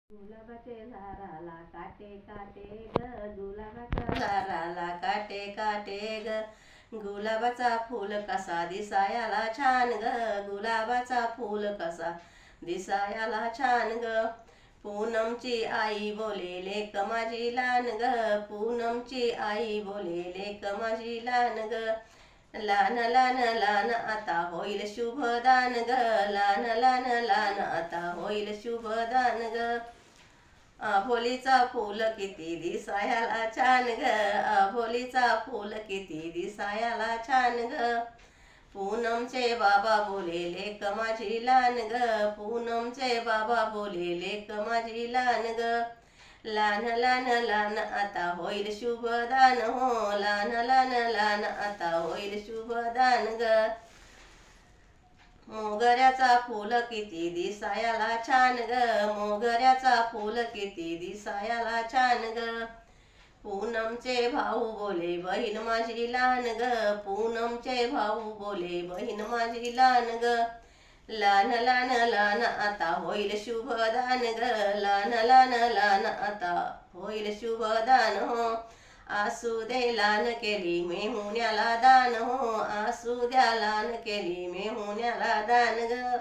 गुलाबाचे झाडाला काटे काटे ग, गुलाबाच्या झाडाला काटे काटे ग. गुलाबाचा फूल कसा दिसायला छान ग, गुलाबाचा फूल कसा दिसायला छान ग. पूनमची आई बोले लेक माझी लहान ग, पूनमची आई बोले लेक माझी लहान ग. लहान लहान लहान आता होईल शुभदान ग, लहान लहान लहान आता होईल शुभदान ग. आभोलीचा फूल किती दिसायला छान ग, आभोलीचा फूल किती दिसायला छान ग. पूनमचे बाबा बोले लेक माझी लहान ग, पूनमचे बाबा बोले लेक माझी लहान ग. लहान लहान लहान आता होईल शुभदान हो, लहान लहान लहान आता होईल शुभदान ग. मोगऱ्याचा फूल किती दिसायला छान ग, मोगऱ्याचा फूल किती दिसायला छान ग. पूनमचे भाऊ बोले बहीण माझी लहान ग, पूनमचे भाऊ बोले बहीण माझी लहान ग. लहान लहान लहान आता होईल शुभदान ग, लहान लहान लहान आता होईल शुभदान हो. असू दे लान केली मेहुण्याला दान हो, असू द्या लान केली मेहुण्याला दान ग.